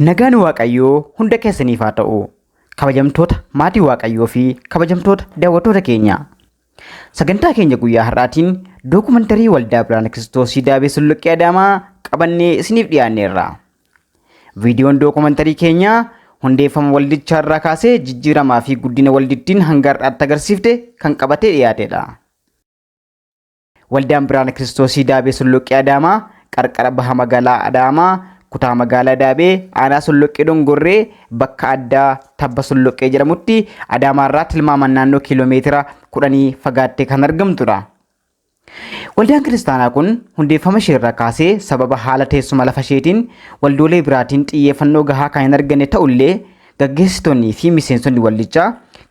Nagaan Waaqayyoo hunda keessaniif haa ta'u. Kabajamtoota maatii Waaqayyoo fi kabajamtoota daawwattoota keenya. Sagantaa keenya guyyaa har'aatiin dookumantarii Waldaa Birhaana Kiristoosii Daabee Sulluqqee Adaamaa qabannee isiniif dhiyaanneerra. Viidiyoon dookumantarii keenyaa hundeeffama waldichaa irraa kaasee jijjiiramaa fi guddina waldittiin hanga har'aatti agarsiifte kan qabatee dhiyaatedha. Waldaan Birhaana Kiristoosii Daabee Sulluqqee Adaamaa qarqara baha magaalaa Adaamaa kutaa magaalaa Daabee aanaa Sulluqqee Dongorree bakka addaa tabba Sulluqqee jedhamutti Adaamaa irraa tilmaamaan naannoo kiiloomeetira 10 fagaattee kan argamtudha. Waldaan kiristaanaa kun hundeeffama ishee irraa kaasee sababa haala teessuma lafa isheetiin waldoolee biraatiin xiyyeeffannoo gahaa kan hin arganne ta'ullee gaggeessitoonnii fi miseensonni waldichaa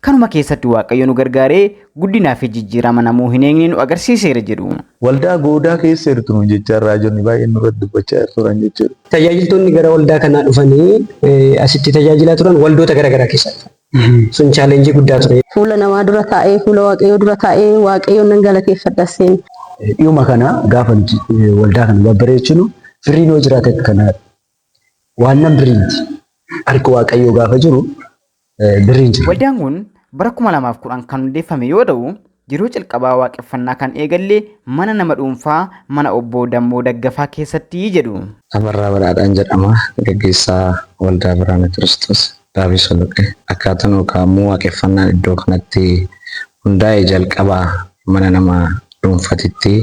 kanuma keessatti Waaqayyo nu gargaaree guddinaa fi jijjiirama namuu hin eegne nu agarsiiseera jedhu. Waldaa goodaa keessa jirtu jechaa raajonni baay'een nurratti dubbachaa turan jechuudha. Tajaajiltoonni gara waldaa kanaa dhufanii asitti tajaajilaa turan waldoota garaagaraa keessa dhufan. Sun chaalenjii guddaa ture. Fuula namaa dura taa'ee fuula Waaqayyoo dura taa'ee Waaqayyoon nan galateeffadha seen. Dhiyuma kana gaafa waldaa kana babbareechinu firiin hoo jiraate kana waan nan biriinti. Harka Waaqayyoo gaafa jiru biriin jira. Waldaan kun bara 2010 kan hundeeffame yoo ta'u yeroo calqabaa waaqeffannaa kan eegalle mana nama dhuunfaa mana obbo Dammoo Daggafaa keessatti jedhu. Abarraa Badhaadhaan jedhama. Gaggeessaa Waldaa Birhaana Kiristoos Daabee Sulluqqee. Akkaataan yookaan waaqeffannaan iddoo kanatti hundaa'e jalqabaa mana nama dhuunfatitti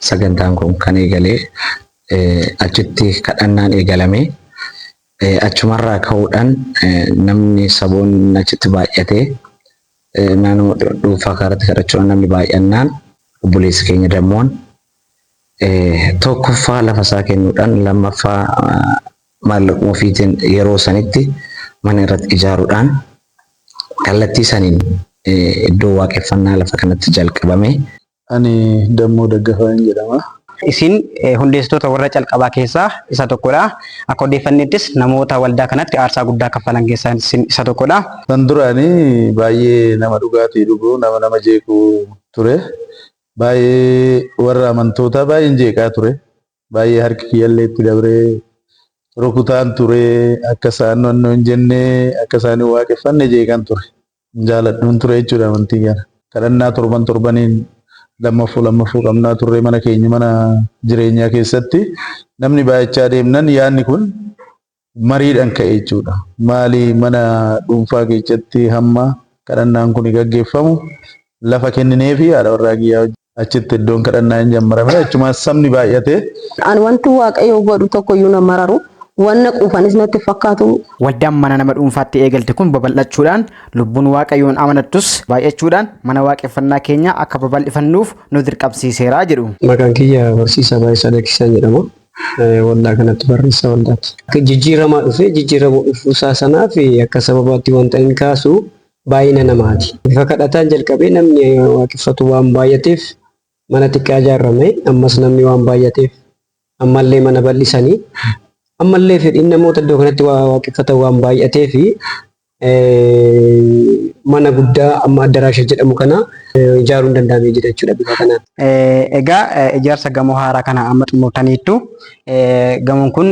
sagantaan kun kan eegalee achitti kadhannaan eegalame. Achumarraa ka'uudhaan namni saboonni achitti baay'atee naannoo dhuunfaa kanatti kadhachuudhaan namni baay'annaan obboleessi keenya Dammoon tokkoffaa lafa isaa kennuudhaan lammaffaa maallaquma ofiitiin yeroo sanitti mana irratti ijaaruudhaan kallattii saniin iddoo waaqeffannaa lafa kanatti jalqabame. Ani Dammoo Daggafaa jedhama. Isin hundeessitoota warra calqabaa keessaa isa tokkodha. Akka odeeffannettis namoota waldaa kanatti aarsaa guddaa kaffalan keessaa isa tokkodha. Kan duraanii baay'ee nama dhugaatii dhugu nama jeequ ture. Baay'ee warra amantootaa baay'een jeeqaa ture. Baay'ee harki kiyyallee itti dabree rukutaan ture. Akka isaan naannoo hin jennee akka isaan waaqeffanne jeeqan ture. Jaaladhuun ture jechuudha amantii kana. Kadhannaa torbaniin lammaffuu qabnaa turre mana keenya mana jireenyaa keessatti namni baay'achaa deemnan yaadni kun mariidhaan ka'e jechuudha. Maali mana dhuunfaa keessatti hamma kadhannaan kun gaggeeffamu lafa kenninee fi haadha warraa kiyyaa achitti iddoon kadhannaa hin jammarame achumas sabni baay'ate. Ani wanti Waaqayyoo godhu tokkoyyuu na mararu. Wanna quufanis natti fakkaatu. Waldaan mana nama dhuunfaatti eegalte kun babal'achuudhaan lubbuun Waaqayyoon amanattus baay'achuudhaan mana waaqeffannaa keenya akka babal'ifannuuf nu dirqamsiiseera jedhu. Maqaan kiyya Barsiisaa Baay'isaa Dakkisaan jedhama. Waldaa kanatti barreessaa waldaati. Akka jijjiiramaa dhufee jijjiiramuu dhufuusaa sanaa fi akka sababaatti wanta inni kaasu baay'ina namaati. Bifa kadhataan jalqabee namni waaqeffatu waan baay'ateef mana xiqqaa ijaarame ammas namni waan baay'ateef ammallee mana bal'isanii ammallee fedhiin namoota iddoo kanatti waaqeffatan waan baay'atee fi mana guddaa amma addaraasha jedhamu kana ijaaruun danda'amee jira jechuudha bifa kanaan. Egaa ijaarsa gamoo haaraa kana amma xumurtaniittu gamoon kun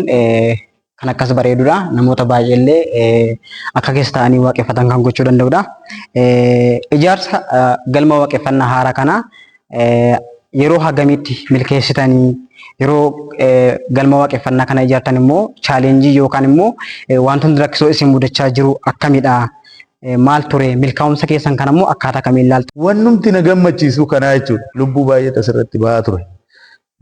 kan akkas bareedudha. Namoota baay'eellee akka keessa ta'anii waaqeffatan kan gochuu danda'udha. Ijaarsa galma waaqeffannaa haaraa kana yeroo hagamitti milkeessitanii yeroo galma waaqeffannaa kana ijaartan immoo chaalenjii yookaan immoo wantoonni rakkisoo isin mudachaa jiru akkamidha? Maal ture milkaa'umsa keessan kan immoo akkaataa kamiin ilaaltu? Wannumti na gammachiisu kanaa jechuudha. Lubbuu baay'ee asirratti bahaa ture.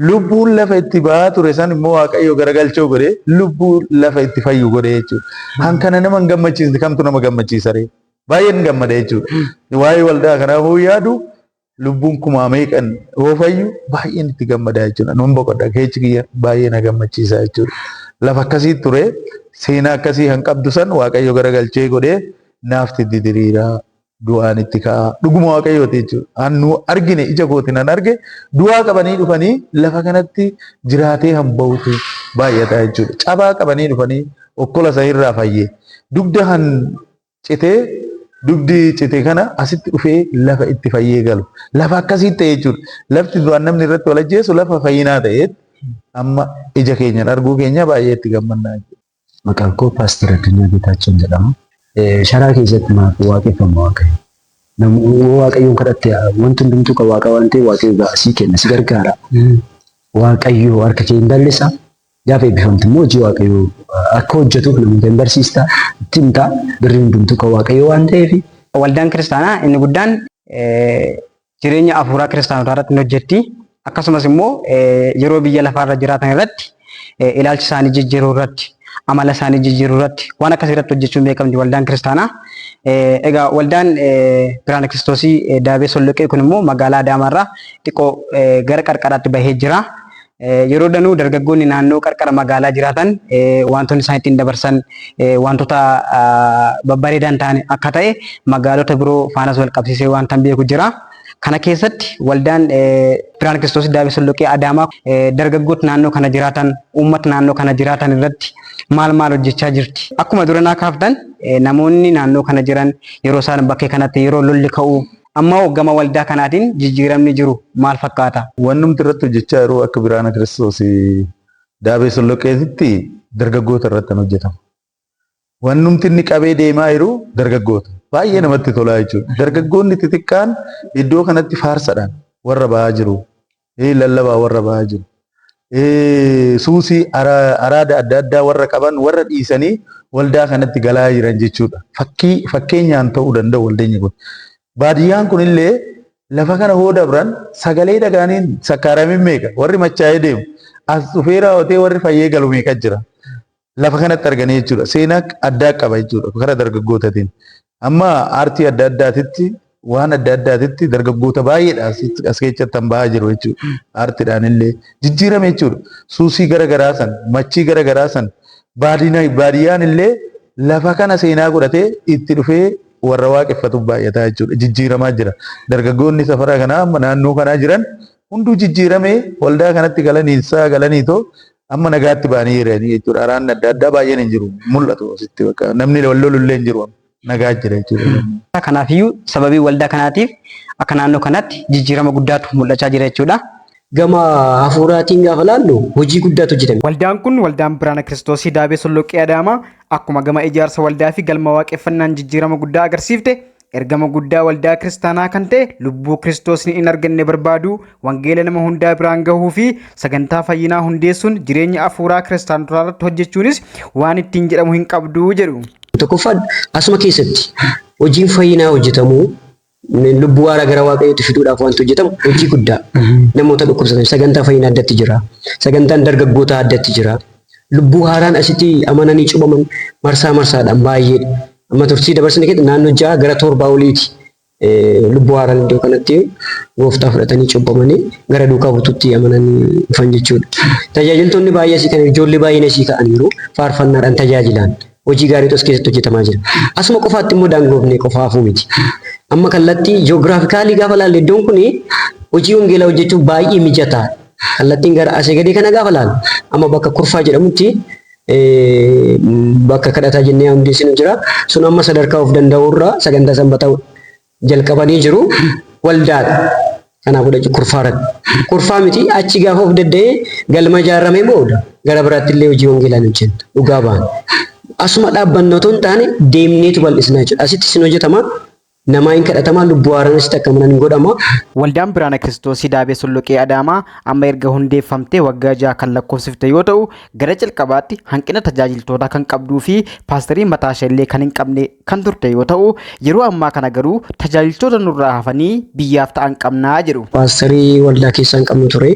Lubbuun lafa itti bahaa ture san immoo Waaqayyo garagalchoo godhee lubbuu lafa itti fayyu godhee jechuudha. Hankana nama hin gammachiisne kamtu nama gammachiisa ree? Baay'een gammada jechuudha. Waa'ee waldaa kanaafuu yaadu lubbuun kumaa meeqan oofayyu baay'een itti gammadaa jechuudha. Nun boqodha keechi kiyya baay'ee na gammachiisa jechuudha. Lafa akkasii ture seenaa akkasii kan qabdu san Waaqayyo garagalchee godhee naafti didiriiraa du'aan itti ka'a. Dhuguma Waaqayyooti jechuudha. Annu argine ija kootiin an arge du'aa qabanii dhufanii lafa kanatti jiraatee hamba'utu baay'ata jechuudha. Cabaa qabanii dhufanii okkola isa irraa fayyee dugda han citee dugdi cite kana asitti dhufee lafa itti fayyee galu. Lafa akkasii ta'e jechuudha. Lafti du'aan namni irratti wal ajjeesu lafa fayyinaa ta'eet amma ija keenyaan arguu keenya baay'ee itti gammannaa jechuudha. Maqaan koo Paaster Addunyaa Geetaachoo jedhama. Sharaa keessatti maaf waaqeffama Waaqayyo. Namni Waaqayyoon kadhatte wanti hundumtuu kan Waaqa waan ta'eef Waaqayyo sii kenna si gargaara. Waaqayyo harka kee hin bal'isa. Gaafa eebbifamte immoo hojii Waaqayyo akka hojjetuuf namoota hin barsiista. Ittiin ta'a birriin hundumtuu kan Waaqayyo waan ta'eef. Waldaan kiristaanaa inni guddaan jireenya hafuuraa kiristaanotaa irratti hojjetti. Akkasumas immoo yeroo biyya lafaarra jiraatan irratti ilaalcha isaanii jijjiiruu irratti, amala isaanii jijjiiruu irratti waan akkasii irratti hojjechuun beekamti waldaan kiristaanaa. Egaa waldaan Biraana Kiristoosii Daabee Solloqee kun immoo magaalaa Adaamaarraa xiqqoo gara qarqaraatti bahee jira. Yeroo danuu dargaggoonni naannoo qarqara magaalaa jiraatan wantoonni isaan ittiin dabarsan wantoota babbareedan ta'an akka ta'e magaalota biroo faanas wal qabsiisee wanta beeku jira. Kana keessatti waldaan Biraana Kiristoosii Daabee Solloqee Adaamaa dargaggoota naannoo kana jiraatan, uummata naannoo kana jiraatan irratti maal hojjechaa jirti. Akkuma duranaa kaaftan namoonni naannoo kana jiran yeroo isaan bakkee kanatti yeroo lolli ka'u amma gama waldaa kanaatiin jijjiiramni jiru maal fakkaata? Wannumti irratti hojjechaa yeroo akka Biraana Kiristoosii Daabee Solloqeetitti dargaggoota irratti hojjetama. Wannumti inni qabee deemaa jiru dargaggoota. Baay'ee namatti tolaa jechuudha. Dargaggoonni xixiqqaan iddoo kanatti faarsadhaan warra bahaa jiru. Lallabaa warra bahaa jiru. Suusii araada adda addaa warra qaban warra dhiisanii waldaa kanatti galaa jiran jechuudha. Fakkeenyaan ta'uu danda'u waldeenyi kun. Baadiyyaan kunillee lafa kana hoo dabran sagalee dhagaaniin sakkaaramin meeqa warri machaa'ee deemu as dhufee raawwatee warri fayyee galu meeqa jira. Lafa kanatti arganii jechuudha. Seenaa addaa qaba jechuudha karaa dargaggootaatiin. Amma aartii adda addaatitti waan adda addaatitti dargaggoota baay'eedha as keessatti kan bahaa jiru jechuudha. Aartiidhaan illee jijjiirame jechuudha. Suusii garagaraa san, machii garagaraa san baadiyyaan illee lafa kana seenaa godhatee itti dhufee warra waaqeffatu baay'ataa jechuudha. Jijjiiramaa jira. Dargaggoonni safara kanaa amma naannoo kanaa jiran hunduu jijjiiramee waldaa kanatti galaniitoo amma nagaatti ba'anii jiranii jechuudha. Araan adda addaa baay'een hin jiru. Mul'atu asitti bakka namni wallolullee hin jiru. Nagaa jira jechuudha. Kanaafiyyuu sababii waldaa kanaatiif akka naannoo kanatti jijjiirama guddaatu mul'achaa jira jechuudha. Gama hafuuraatiin gaafa laallu hojii guddaatu hojjetame. Waldaan kun waldaan Biraana Kiristoosii Daabee Solloqee Adaamaa akkuma gama ijaarsa waldaa fi galma waaqeffannaan jijjiirama guddaa agarsiifte ergama guddaa waldaa kiristaanaa kan ta'e lubbuu Kiristoosni hin arganne barbaadu wangeela nama hundaa biraan gahuu fi sagantaa fayyinaa hundeessuun jireenya hafuuraa kiristaanotaa irratti hojjechuunis waan ittiin jedhamu hin qabdu jedhu. Tokkoffaan asuma keessatti hojiin fayyinaa hojjetamu lubbuu haaraa gara Waaqayyootti fiduudhaaf wanti hojjetamu hojii guddaa. Namoota dhukkubsatan sagantaa fayyinaa addatti jira. Sagantaan dargaggoota addatti jira. Lubbuu haaraan asitti amananii cubaman marsaadhaan baay'eedha. Amma turtii dabarsine keessatti naannoo 6 gara 7 oliiti. Lubbuu haaraan iddoo kanatti gooftaa fudhatanii cubamanii gara duukaa butuutti amananii dhufan jechuudha. Tajaajiltoonni baay'ee asii kan ijoollee baay'een asii ka'aniiru faarfannaadhaan tajaajilan. Hojii gaariitu as keessatti hojjetamaa jira. Asuma qofaatti immoo daangoofne qofaafuu miti. Amma kallattii ji'oogiraafikaalii gaafa laalle iddoon kun hojii wangeelaa hojjechuuf baay'ee mijataa. Kallattiin gara asii gadii kana gaafa laalu amma bakka kurfaa jedhamutti bakka kadhataa jennee hundeessinu jira. Sun amma sadarkaa of danda'urraa sagantaa sanbataa jalqabanii jiru waldaadha. Kanaaf godha kurfaarratti. Kurfaa miti achi gaafa of dadda'ee galma ijaarramee booda gara biraatti illee hojii wangeelaa hojjenna. Dhugaa baana. Asuma dhaabbannoo otoo hin taane deemneetu bal'isnaa jechuudha. Asitti isin hojjetama. Namaa hin kadhatamaa lubbuu haaraan asitti akka manan hin godhama. Waldaan Biraana Kiristoosii Daabee Solloqee Adaamaa amma erga hundeeffamtee waggaa 6 kan lakkoofsifte yoo ta'u gara jalqabaatti hanqina tajaajiltootaa kan qabduu fi paasterii mataa ishee illee kan hin qabne kan turte yoo ta'u yeroo ammaa kana garuu tajaajiltoota nurraa hafanii biyyaaf ta'an qabnaa jedhu. Paasterii waldaa keessaa hin qabnu ture.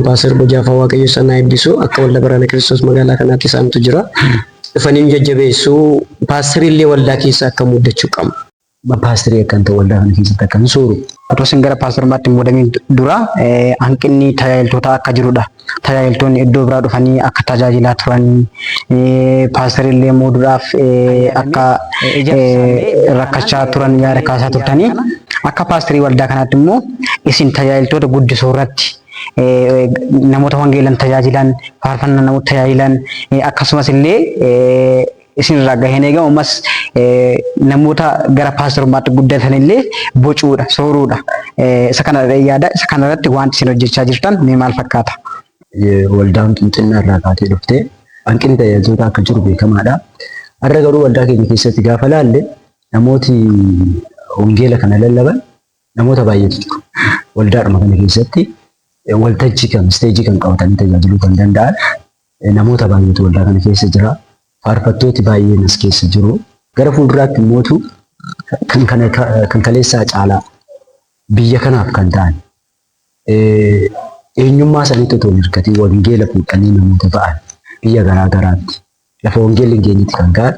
Paaster Bojaafaa Waaqayyo sanaa eebbisu akka waldaa Biraana Kiristoos magaalaa kanaatti isaantu jira. Dhufanii jajjabeessuu paasterii illee waldaa keessaa akka muddachuu qabu. Paasterii akkan ta'u waldaa kana keessatti akkan sooru. Otoo isin gara paastorummaatti hin muudamiin dura hanqinni tajaajiltoota akka jirudha. Tajaajiltoonni iddoo biraa dhufanii akka tajaajilaa turan paasterii illee muuduudhaaf akka rakkachaa turan yaada kaasaa turtanii akka paasterii waldaa kanaatti immoo isin tajaajiltoota guddisuu irratti namoota wangeelan tajaajilan faarfannaa namoota tajaajilan akkasumas illee isin irraa gaheen eegamu ammas namoota gara paastorummaatti guddatan illee bocuudha sooruudha. Isa kana yaada isa kanarratti wanti isin hojjechaa jirtan mee maal fakkaata? Waldaan Xinxinaa irraa kaatee dhuftee hanqinni tajaajiloota akka jiru beekamaadha. Har'a garuu waldaa keenya keessatti gaafa laalle namooti wangeela kana lallaban namoota baay'eetu jiru. Waldaadhuma kana keessatti waltajjii kan isteejii kan qabatanii tajaajiluu kan danda'an namoota baay'eetu waldaa kana keessa jira. Faarfattooti baay'een as keessa jiru. Gara fuulduraatti immootu kan kaleessaa caalaa biyya kanaaf kan ta'an eenyummaa isaaniitti otoo hin hirkatiin wangeela fuudhanii namoota ba'an biyya garaa garaatti lafa wangeelli hin geenyetti kan ka'an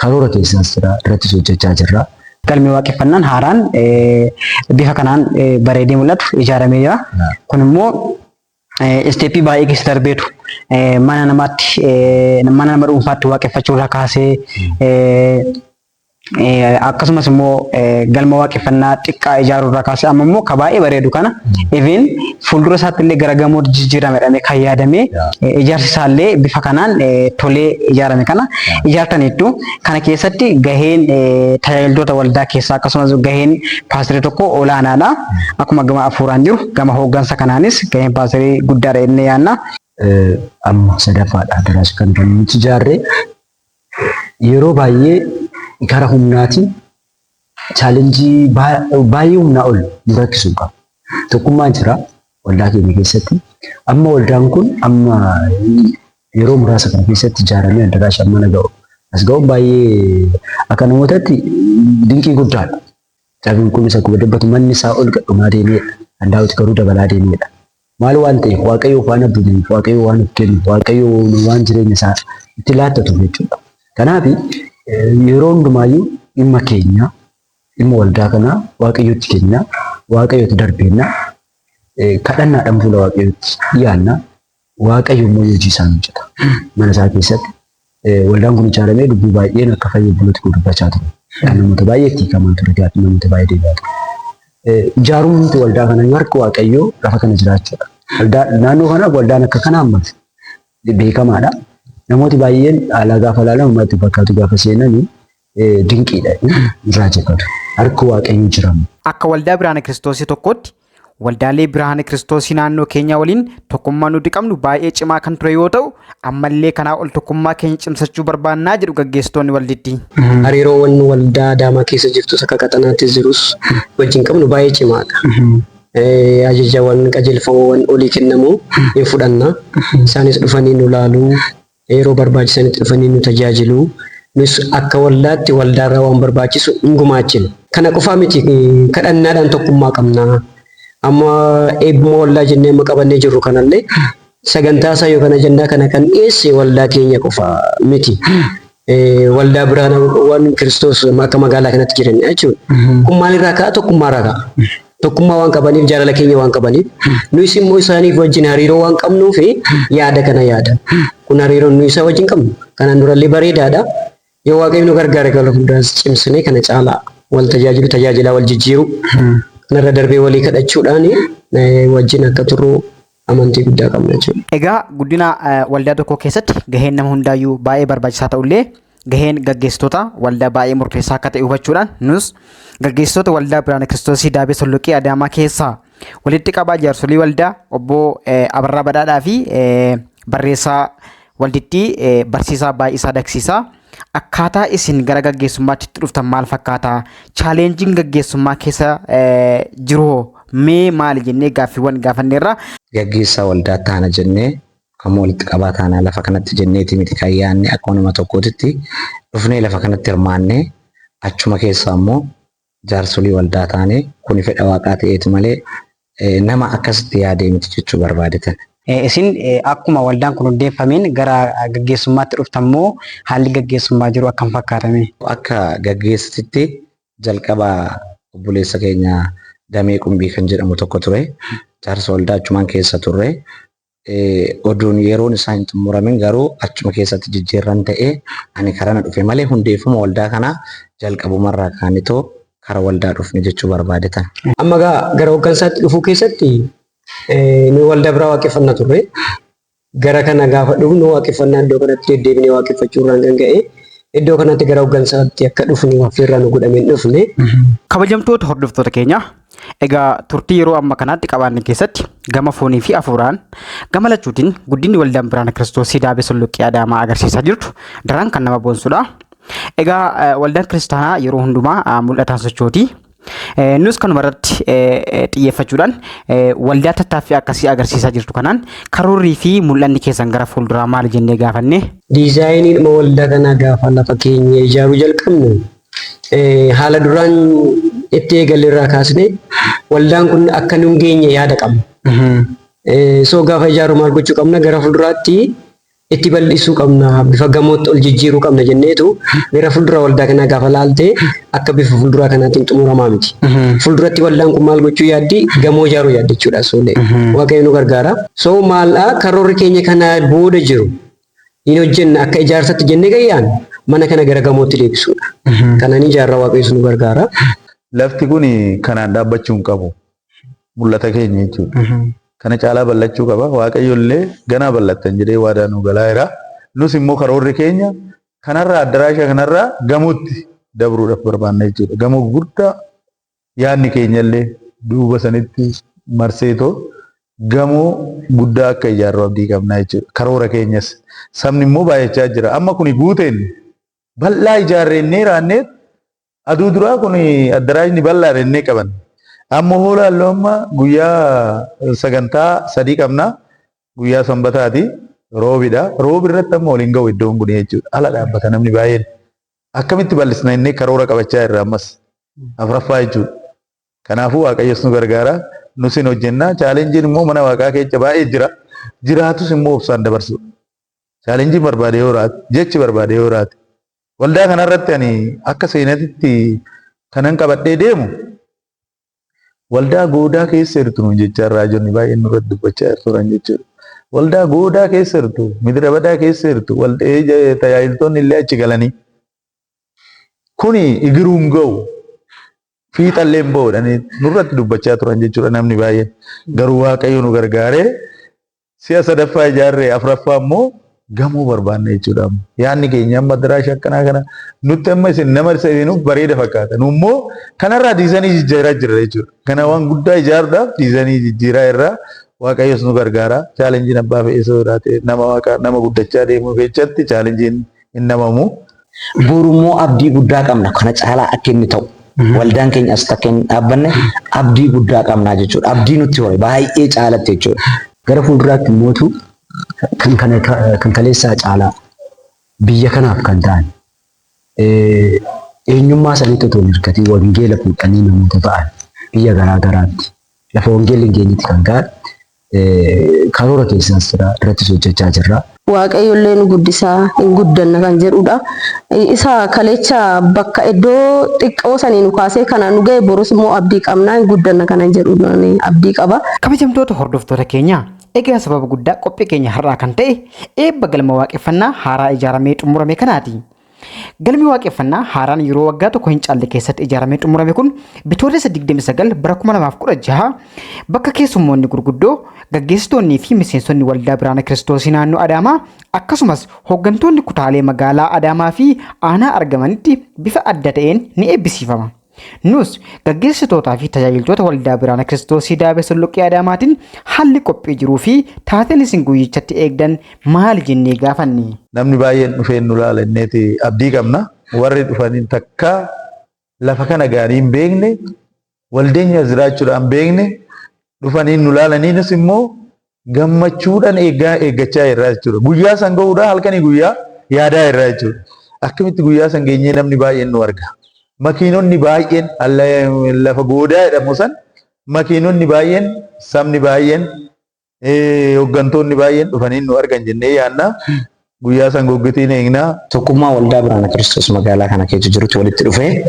karoora keessaas jira irrattis hojjechaa jirra. Galmi waaqeffannaan haaraan bifa kanaan bareedee mul'atu ijaaramee jira. Kun immoo isteeppii baay'ee keessa darbeetu mana nama dhuunfaatti waaqeffachuu irraa kaasee akkasumas immoo galma waaqeffannaa xiqqaa ijaaruu irraa kaasee amma immoo ka baay'ee bareedu kana even fuuldura isaatti illee gara gamoo jijjiiramedhamee kan yaadamee ijaarsi isaallee bifa kanaan tolee ijaarame kana ijaartaniittu kana keessatti gaheen tajaajiltoota waldaa keessaa akkasumas gaheen paasterii tokko olaanaadha. Akkuma gama hafuuraan jiru gama hooggansa kanaanis gaheen paasterii guddaadha jennee yaadna. Amma sadaffaadha daraas kan nuti ijaarre yeroo baay'ee gara humnaatiin chaalenjii baay'ee humnaa ol nu rakkisuu qaba. Tokkummaan jira waldaa keenya keessatti. Amma waldaan kun amma yeroo muraasa kana keessatti ijaaramee addaraasha mana ga'u. As ga'uun baay'ee akka namootatti dinqii guddaadha. Cabiin kunis akkuma dubbatu manni isaa ol gadhumaa deemedha. Handaa'utti garuu dabalaa deemedha. Maal waan ta'eef Waaqayyo waan abbuudaniif Waaqayyo waan kennu Waaqayyo waan jireenya isaa itti laattatu jechuudha. Kanaaf yeroo hundumaayyuu dhimma keenya dhimma waldaa kanaa Waaqayyotti kenna Waaqayyotti darbeenna kadhannaadhaan fuula Waaqayyotti dhiyaanna Waaqayyo immoo hojii isaa hojjeta. Mana isaa keessatti waldaan kun ijaaramee lubbuu baay'een akka fayyadamuutti dubbachaa ture. Namoota baay'eetti hiikamaa ture gaafa namoota baay'ee deebi'aa ture. Ijaarumti waldaa kana harka Waaqayyoo lafa kana jiraachuudha. Naannoo kanaaf waldaan akka kanaa ammas beekamaadha. Namooti baay'een haala gaafa ilaalan uummatti fakkaatu gaafa seenanii dinqiidha irraa jeffatu. Harka Waaqayyoo jiramu. Akka waldaa Biraana Kiristoosii tokkotti waldaalee Biraana Kiristoosii naannoo keenya waliin tokkummaa nuti qabnu baay'ee cimaa kan ture yoo ta'u ammallee kanaa ol tokkummaa keenya cimsachuu barbaannaa jedhu gaggeessitoonni walditti. Hariiroowwan waldaa Adaamaa keessa jirtu akka qaxanaatti jirus wajjin qabnu baay'ee cimaadha. Ajajawwan qajeelfamawwan olii kennamu hin fudhanna. Isaanis dhufanii nu laaluu yeroo barbaachisanitti dhufanii nu tajaajilu. Nus akka waldaatti waldaarraa waan barbaachisu hin gumaachinu. Kana qofaa miti kadhannaadhaan tokkummaa qabna. Amma eebbuma waldaa jennee amma qabannee jirru kanallee sagantaa isaa yookaan ajannaa kana kan dhiyeesse waldaa keenya qofa miti. Waldaa Biraana waan Kiristoos akka magaalaa kanatti jiran jechuudha. Kun maalirraa ka'a? Tokkummaarraa ka'a. Tokkummaa waan qabaniif jaalala keenya waan qabaniif nuyis immoo isaaniif wajjin hariiroo waan qabnuuf yaada kana yaada. Kun hariiroo nuyi isaa wajjin qabnu kanaan durallee bareedaadha. Yoo Waaqayyo nu gargaare gara hundaas cimsinee kana caalaa wal tajaajilu tajaajilaa wal jijjiiru. Kanarra darbee walii kadhachuudhaan wajjin akka turru amantii guddaa qabna jechuudha. Egaa guddina waldaa tokko keessatti gaheen nama hundaayyuu baay'ee barbaachisaa ta'ullee gaheen gaggeessitoota waldaa baay'ee murteessaa akka ta'e hubachuudhaan nus gaggeessitoota waldaa Biraana Kiristoosii Daabee Solloqee Adaamaa keessaa walitti qabaa jaarsolii waldaa obbo Abarraa Badhaadhaa fi barreessaa walditti barsiisaa baay'isaa Daksiisaa akkaataa isin gara gaggeessummaatti dhuftan maal fakkaata? Chaalenjiin gaggeessummaa keessa jiru mee maali jennee gaaffiiwwan gaafanneerra. Gaggeessaa waldaa taana jennee kan walitti qabaa taanaa lafa kanatti jenneeti miti kan yaadne akka nama tokkootitti dhufnee lafa kanatti hirmaannee achuma keessaa immoo jaarsolii waldaa taanee kun fedha Waaqaa ta'eeti malee nama akkasitti yaadee miti jechuu barbaadetan. Isin akkuma waldaan kun hundeeffameen gara gaggeessummaatti dhuftammoo haalli gaggeessummaa jiru akkam fakkaatame? Akka gaggeessititti jalqaba obboleessa keenya Damee Qumbii kan jedhamu tokko ture. Jaarsa waldaa achumaan keessa turre. Oduun yeroon isaa hin xumuramin garuu achuma keessatti jijjiirran ta'ee ani karana dhufe malee hundeeffama waldaa kanaa jalqabumarraa kaanitoo kara waldaa dhufne jechuu barbaadetan. Amma gara hooggansaatti dhufuu keessatti nu waldaa biraa waaqeffannaa turre. Gara kana gaafa dhufnu waaqeffannaa iddoo kanatti deddeebinee waaqeffachuurraan kan ka'e iddoo kanatti gara hooggansaatti akka dhufnu affeerraa nu godhameen dhufne. Kabajamtoota hordoftoota keenya Egaa turtii yeroo amma kanaatti qabaanne keessatti gama foonii fi afuuraan gama lachuutiin guddinni waldaan Biraana Kiristoos Daabe Solloqqee Adaamaa agarsiisaa jirtu daran kan nama boonsudha. Egaa waldaan kiristaanaa yeroo hundumaa mul'ataan sochooti. Nus kanuma irratti xiyyeeffachuudhaan waldaa tattaaffii akkasii agarsiisaa jirtu kanaan karoorrii fi mul'anni keessan gara fuulduraa maal jennee gaafanne. Diizaayiniin waldaa kanaa gaafa lafa keenya ijaaruu jalqabne haala duraan itti eegalirraa kaasne waldaan kun akka nu geenye yaada qabna. So gaafa ijaaru maal gochuu qabna gara fuulduraatti itti bal'isuu qabna bifa gamootti ol jijjiiruu qabna jenneetu gara fuuldura waldaa kanaa gaafa laaltee akka bifa fuulduraa kanaatiin xumuramaa miti. Fuulduratti waldaan kun maal gochuu yaaddi gamoo ijaaruu yaaddachuudha soolee. Waaqayyo nu gargaara. So maal karoorri keenya kana booda jiru hin hojjenna akka ijaarsatti jennee gayyaan mana kana gara gamootti deebisuudha. Kanaan ijaarraa waaqayyo nu gargaara. Lafti kun kanaan dhaabbachuu hin qabu. Mul'ata keenya jechuudha. Kana caalaa bal'achuu qaba. Waaqayyo illee ganaa bal'attan jedhee waadaa nu galaa jira. Nus immoo karoorri keenya kanarraa addaraasha kanarraa gamootti dabruudhaaf barbaanna jechuudha. Gamoo guddaa yaadni keenya illee duuba sanitti marseetoo gamoo guddaa akka ijaarru abdii qabna jechuudha. Karoora keenyas sabni immoo baay'achaa jira. Amma kuni guuteen bal'aa ijaarreennee raanneet aduu duraa kun addaraashni bal'aa rennee qaban. Amma hoola alloo guyyaa sagantaa sadii qabna. Guyyaa sanbataati. Roobidha. Roobi irratti amma waliin ga'u iddoon kun jechuudha. Ala dhaabbata namni baay'een. Akkamitti bal'isna innee karoora qabachaa irra ammas afraffaa jechuudha. Kanaafuu waaqayyos nu gargaara. Nus hin hojjenna. Chaalenjiin immoo mana waaqaa keessa baay'ee jira. Jiraatus immoo obsaan dabarsu. Chaalenjiin barbaade yoo raate, jechi barbaade yoo raate. Waldaa kanarratti ani akka seenatitti kanan qabadhee deemu waldaa goodaa keessa jirtu nuun jechaa raajonni baay'een nurratti dubbachaa turan jechuudha. Waldaa goodaa keessa jirtu, midira badaa keessa jirtu, waldaa tajaajiltoonni illee achi galanii. Kuni igiruun ga'u fiixallee hin ba'uudhaan nurratti dubbachaa turan jechuudha namni baay'een. Garuu waaqayyo nu gargaaree si'a sadaffaa ijaarree afuraffaa immoo gamoo barbaanna jechuudha. Yaadni keenya amma addaraasha akkanaa kana nutti amma isin nama seenuuf bareeda fakkaata. Nu immoo kanarraa diizanii jijjiiraa jirra jechuudha. Kana waan guddaa ijaaruudhaaf diizanii jijjiiraa irraa waaqayyos nu gargaara. Chaalenjiin abbaa fe'isoo jiraate nama guddachaa deemuu keessatti chaalenjiin hin namamu. Borummoo abdii guddaa qabna kana caalaa akka inni ta'u. Waldaan keenya as akka hin dhaabbanne abdii guddaa qabna jechuudha. Abdii nutti hore baay'ee caalatti jechuudha. Gara fuulduraatti mootu kan kaleessaa caalaa biyya kanaaf kan ta'an eenyummaa saniitti otoo hin hirkatiin wangeela fuudhanii namoota ta'an biyya garaa garaatti lafa wangeelli hin geenyetti kan ga'an karoora keessaas jira irrattis hojjechaa jirra. Waaqayyo illee nu guddisaa hin guddanna kan jedhudha. Isa kalecha bakka iddoo xiqqoo sanii nu kaasee kana nu ga'e borus immoo abdii qabnaa hin guddanna kana jedhudha abdii qaba. Kabajamtoota hordoftoota keenya egaa sababa guddaa qophii keenya har'aa kan ta'e eebba galma waaqeffannaa haaraa ijaaramee xumurame kanaati. Galmi waaqeffannaa haaraan yeroo waggaa tokko hin caalle keessatti ijaaramee xumurame kun bitootessa 29 bara 2016 bakka keessummoonni gurguddoo gaggeessitoonnii fi miseensonni waldaa Biraana Kiristoos naannoo Adaamaa akkasumas hooggantoonni kutaalee magaalaa Adaamaa fi aanaa argamanitti bifa adda ta'een ni eebbisiifama. Nus gaggeessitootaa fi tajaajiltoota waldaa Biraana Kiristoos Daabe Solloqqee Adaamaatiin haalli qophii jiruu fi taateen isin guyyichatti eegdan maal jennee gaafanne. Namni baay'een dhufee nu laala inneeti abdii qabna. Warri dhufaniin takka lafa kana gaarii hin beekne waldeenya jiraachuudhaan beekne dhufanii nu laalaniinis immoo gammachuudhaan eeggachaa irraa jechuudha. Guyyaa san ga'uudhaan halkanii guyyaa yaadaa irraa jechuudha. Akkamitti guyyaa san geenyee namni baay'een nu arga. Makiinonni baay'een lafa goodaa jedhamu san makiinonni baay'een sabni baay'een hooggantoonni baay'een dhufanii nu argan jennee yaadna. Guyyaa san goggotiin eegnaa. Tokkummaa waldaa Biraana Kiristoos magaalaa kana keessa jirutti walitti dhufee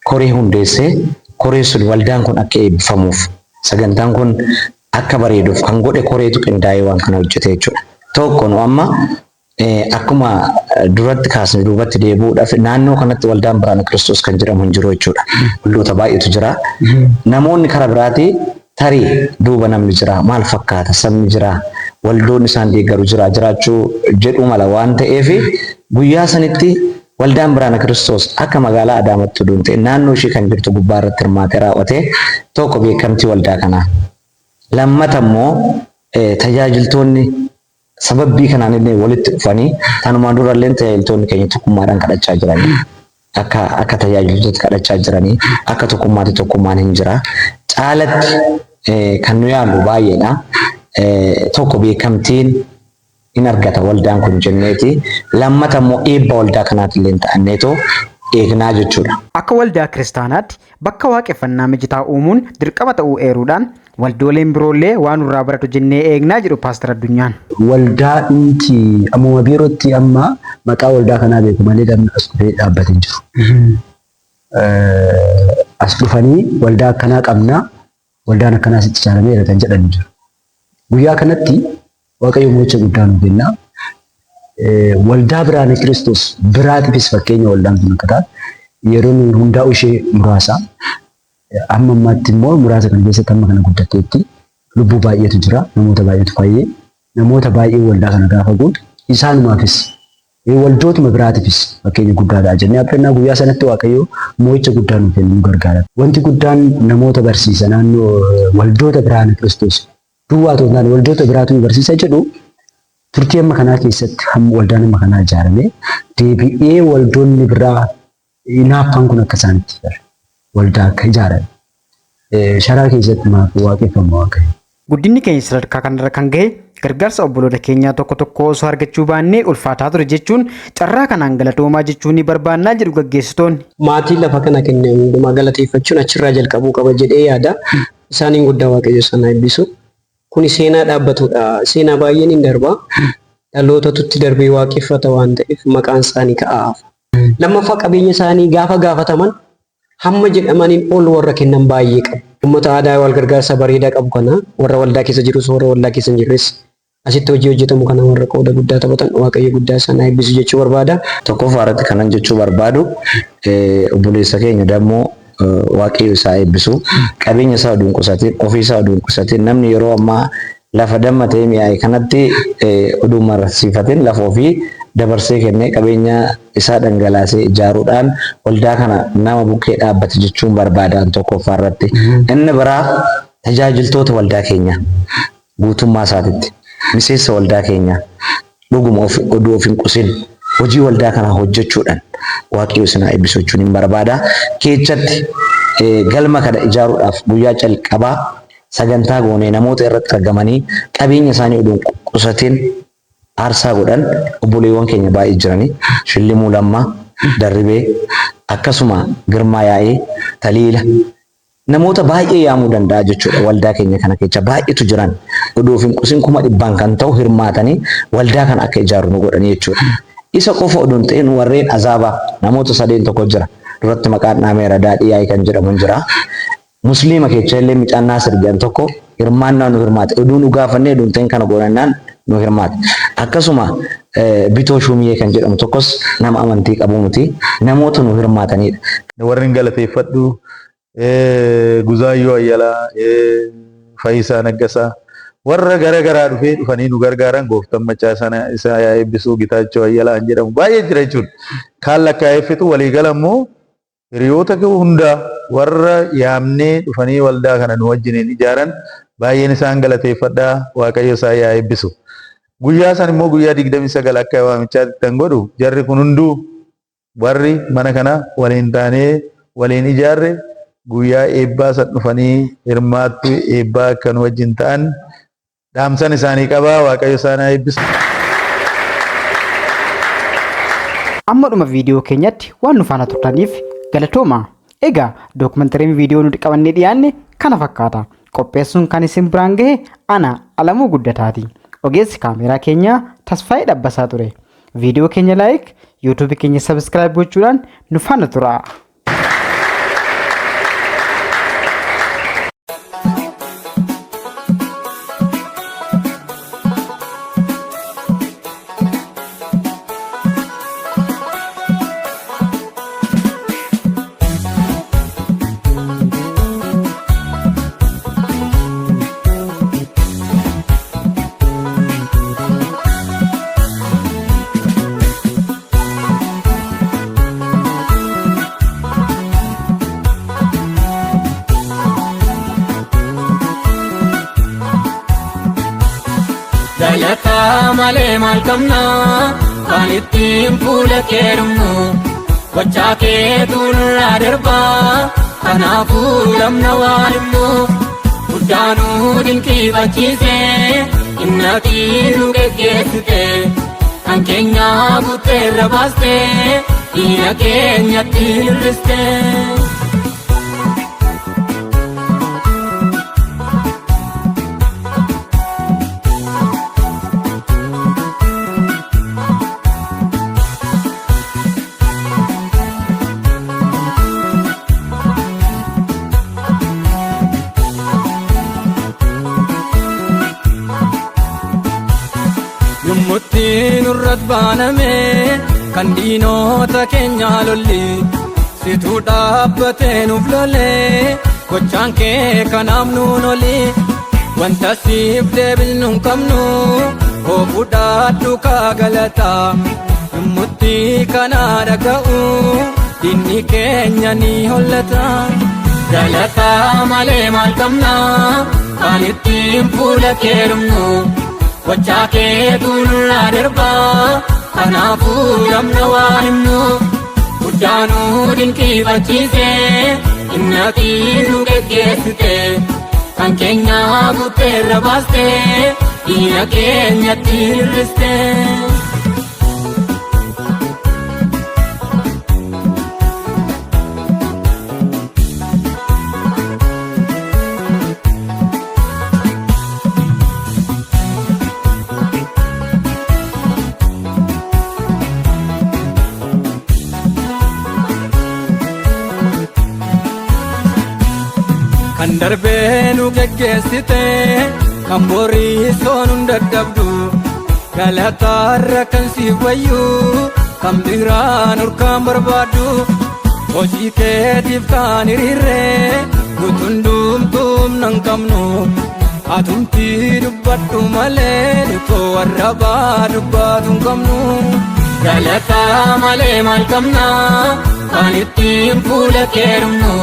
koree hundeessee koree sun waldaan kun akka eebbifamuuf sagantaan kun akka bareeduuf kan godhe koreetu qindaa'ee waan kana hojjete jechuudha. Tokko nu amma akkuma duratti kaasne duubatti deebi'uudhaaf naannoo kanatti waldaan Biraana Kiristoos kan jedhamu hin jiru jechuudha. Waldoota baay'eetu jira. Namoonni karaa biraatii tarii duuba namni jira maal fakkaata sabni jira waldoonni isaan deeggaru jira jiraachuu jedhu mala waan ta'eef guyyaa sanitti Waldaan Biraana Kiristoos akka magaalaa Adaamaatti dhuunfee naannoo ishee kan jirtu gubbaa irratti hirmaatee raawwate tokko beekamtii waldaa kanaa. Lammata immoo tajaajiltoonni sababii kanaan illee walitti dhufanii tanumaan durallee tajaajiltoonni keenya tokkummaadhaan kadhachaa jiranii. Akka tajaajiltoota kadhachaa jiranii akka tokkummaan hin jira. Caalatti kan nu yaallu baay'eedha. Tokko beekamtiin in argata waldaan kun jenneeti. Lammata immoo eebba waldaa kanaatti illee ta'anneetoo eegnaa jechuudha. Akka waldaa kiristaanaatti bakka waaqeffannaa mijataa uumuun dirqama ta'uu eeruudhaan waldooleen biroollee waan irraa baratu jennee eegnaa jedhu Paaster Addunyaan. Waldaa inti ammuma biirootti amma maqaa waldaa kanaa beeku malee namni as dhufee dhaabbatee hin jiru. As dhufanii waldaa akkanaa qabnaa waldaan akkanaa sitti ijaaramee kan jedhan jiru. Guyyaa kanatti Waaqayyo mo'icha guddaa nu kenna. Waldaa Biraana Kiristoos biraatiifis fakkeenya waldaan kun akka taate yeroo hundaa'u ishee muraasa. Amma ammaatti immoo muraasa kana keessatti amma kana guddatteetti lubbuu baay'eetu jira. Namoota baay'eetu fayyee. Namoota baay'ee waldaa kana gaafa guutu isaanumaafis waldootuma biraatiifis fakkeenya guddaadha jennee affeennaa guyyaa sanatti Waaqayyo mo'icha guddaa nu kennu gargaara. Wanti guddaan namoota barsiisa naannoo waldoota Biraana Kiristoos duwwaa ta'uudhaan waldoota biraatu nu barsiisa jedhu turtii amma kanaa keessatti hamma waldaan amma kanaa ijaarame deebi'ee waldoonni biraa hinaaffaan kun akka isaanitti waldaa akka ijaarame sharaa keessatti maaf waaqeffama Waaqayyo. Guddinni keenya sadarkaa kanarra kan gahe gargaarsa obboloota keenyaa tokko tokko osoo argachuu baannee ulfaataa ture jechuun carraa kanaan galatoomaa jechuun ni barbaannaa jedhu gaggeessitoonni. Maatii lafa kana kennee hundumaa galateeffachuun achirraa jalqabuu qaba jedhee yaada. Isaaniin guddaa Waaqayyo sana eebbisu. Kuni seenaa dhaabbatudha. Seenaa baay'een hin darba. Dhalootatutti darbee waaqeffata waan ta'eef maqaan isaanii ka'aaf. Lammaffaa qabeenya isaanii gaafa gaafataman hamma jedhamaniin ol warra kennan baay'ee qabu. Uummata aadaa wal gargaarsa bareedaa qabu kana warra waldaa keessa jirus warra waldaa keessa hin jirres asitti hojii hojjetamu kana warra qooda guddaa taphatan Waaqayyo guddaa sana eebbisu jechuu barbaada. Tokkoffaa irratti kanan jechuu barbaadu obboleessa keenya dammoo Waaqayyo isaa eebbisu qabeenya isaa oduun qusatiin ofii isaa oduun qusatiin namni yeroo ammaa lafa dammatee mi'aaye kanatti oduu marsiifatiin lafa ofii dabarsee kennee qabeenya isaa dhangalaasee ijaaruudhaan waldaa kana nama bukkee dhaabbate jechuun barbaadaan tokkoffaa irratti. Inni biraa tajaajiltoota waldaa keenya guutummaa isaatitti miseensa waldaa keenya dhuguma oduu of hin qusin hojii waldaa kana hojjechuudhaan Waaqayyo isinaa eebbisu jechuun hin barbaada. Keessatti galma kana ijaaruudhaaf guyyaa calqabaa sagantaa goonee namoota irratti argamanii qabeenya isaanii oduun qusatiin aarsaa godhan obboleewwan keenya baay'ee jiranii Shillimuu Lammaa, Darribee akkasuma Girmaa Yaa'ee, Taliila namoota baay'ee yaamuu danda'a jechuudha. Waldaa keenya kana keessa baay'eetu jiran oduu of hin qusin 100,000 kan ta'u hirmaatanii waldaa kana akka ijaaru nu godhanii jechuudha. Isa qofa oduun ta'een warreen azaabaa namoota sadeen tokko jira. Duratti maqaan dhaameera Daadhii Yaa'ii kan jedhamu jira. Musliima keessa illee Micaan Naasir jedhan tokko hirmaannaa nu hirmaate. Oduu nu gaafannee oduun ta'een kana godhannaan nu hirmaate. Akkasuma Bitoo Shumiyee kan jedhamu tokkos nama amantii qabu miti. Namoota nu hirmaatanidha. Warreen galateeffadhu Guzaayyoo Ayyalaa, Fayisaa Naggasaa warra garaa dhufee dhufanii nu gargaaran gooftaan machaa sana isaa yaa eebbisuu Gitaachoo Ayyalaan jedhamu baay'ee jira jechuudha. Kaan lakkaa'eeffitu waliigala immoo hiriyoota hundaa warra yaamnee dhufanii waldaa kana nu wajjiniin ijaaran baay'een isaan galateeffadhaa Waaqayyo isaa yaa eebbisu. Guyyaa san immoo guyyaa 29 akka waamichaatti kan godhu jarri kun hunduu warri mana kana waliin taanee waliin ijaarre guyyaa eebbaa san dhufanii hirmaattu eebbaa akka nu wajjin ta'an dhaamsan isaanii qabaa. Waaqayyo isaan haa eebbisu. Amma dhuma viidiyoo keenyatti waan nu faana turtaniif galatooma. Egaa dookumentariin viidiyoo nuti qabannee dhiyaanne kana fakkaata. Qopheessuun kan isin biraan gahe ana Alamuu Guddataati. Ogeessi kaameeraa keenya Tasfaayee Dabbasaa ture. Viidiyoo keenya like, YouTube keenya subscribe gochuudhaan nu faana tura. galata malee maal qabna kan ittiin fuula kee dhumnu gochaa keetu nurraa darbaa kanaafuu lamna waan himnu guddaanuu dinqiifachiise innatii nu geggeessite kan keenya butteerra baaste dhiira keenyatti hir'iste. Yommutti nurrat baaname kan diinota keenya lolli situ dhaabbatee nuuf lole gochaan kee kanaaf nuun oli wanta siif deebisnu hin qabnu hoofuudhaadhu kaa galata yommutti kana dhaga'u diinni keenya ni hollata. Galata malee maal qabna kan ittiin fuula kee dhumnu gochaa keetu nurraa darbaa kanaafuu lamna waan himnu guddaanuu dinqiifachiise innatii nu geggeessite kan keenya butteerra baaste dhiira keenyatti hir'iste. Kan darbee nu geggeessite kan borii soonuun dadhabdu galataarra kan siif wayyu kan biraan urkaan barbaaddu hojii keetiif kan hiriirre nuti hundumtuum nan qabnu atumtii dubbadhu malee nutoo arrabaa dubbaatu hin qabnu. Galata malee maal qabna kan ittiin fuula kee dhumnu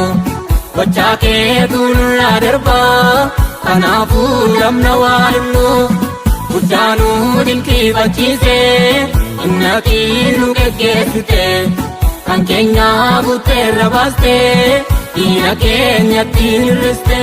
gochaa keetu nurraa darbaa kanaafuu lamna waan himnu guddaanuu dinqiifachiise innatii nu geggeessite kan keenya butteerra baaste dhiira keenyatti hir'iste.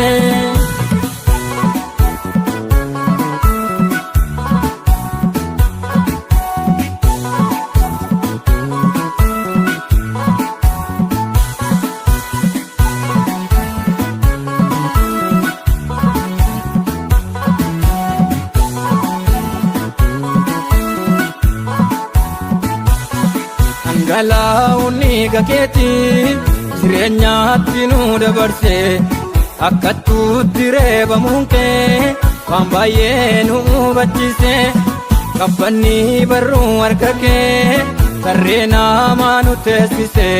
Galaa'uuni gakeeti jireenyaatti nu dabarse akkattuutti reebamuun kee waan baay'ee nu hubachiise qabbanni barruu harka kee tarree namaa nu teessise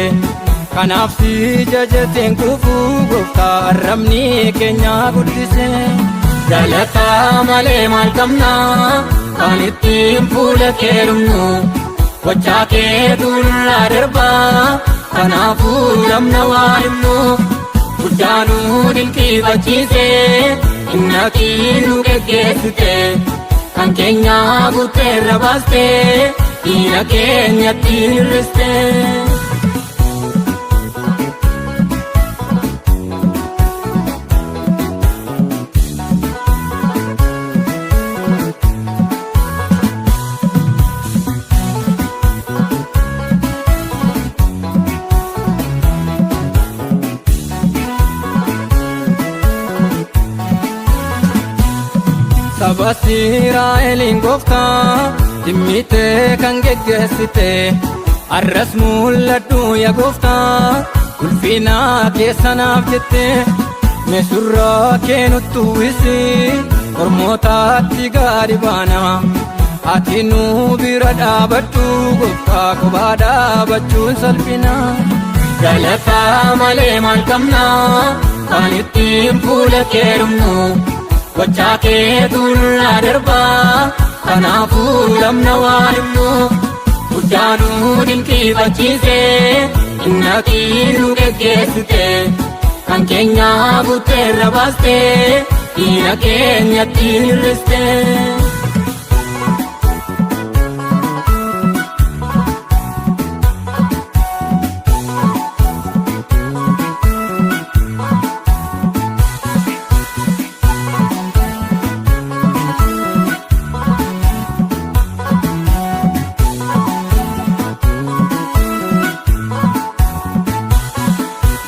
kanaaf si jajateen kufuu gooftaa arrabni keenya guddise. Galata malee maal qabna kan ittiin fuula kee dhumnu gochaa keetu nurraa darbaa kanaafuu lamna waan himnu guddaanuu dinqiifachiise innatii nu geggeessite kan keenya butteerra baaste dhiira keenyatti hir'iste. Saba Israa'eliin gooftaa dhimmitee kan geggeessite arras mul'adhu yaa gooftaa ulfina keessanaaf jette meesurraa kee nutti uwwisi ormootaatti gadi baana ati nu bira dhaabadhu gooftaa kophaa dhaabachuun salphina. Galata malee maal qabna kan ittiin fuula kee dhumnu gochaa keetu nurraa darbaa kanaafuu lamna waan himnu guddaanuu dinqiifachiise innatii nu geggeessite kan keenya butteerra baaste dhiira keenyatti hir'iste.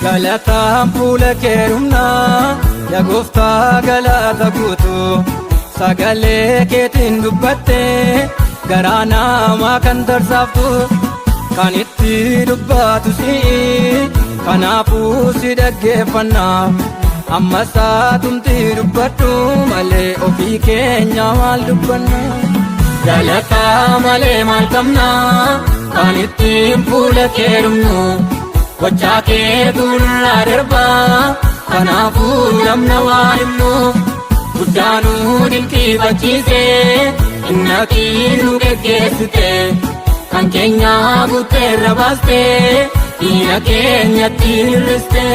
galataan fuula keerumnaa yaa gooftaa galata guutu sagalee keetiin dubbattee garaa namaa kan tarsaaftu kan itti dubbatu si'i kanaafuu si dhaggeeffannaa amma saatumti dubbadhu malee ofii keenya maal dubbanna galataa malee maal qabna kan ittiin fuula keerumnu gochaa keetu nurraa darbaa kanaafuu namna waan himnu guddaanuu dinqiifachiise innatii nu geggeessite kan keenya guuteerra baaste dhiira keenyatti hir'iste.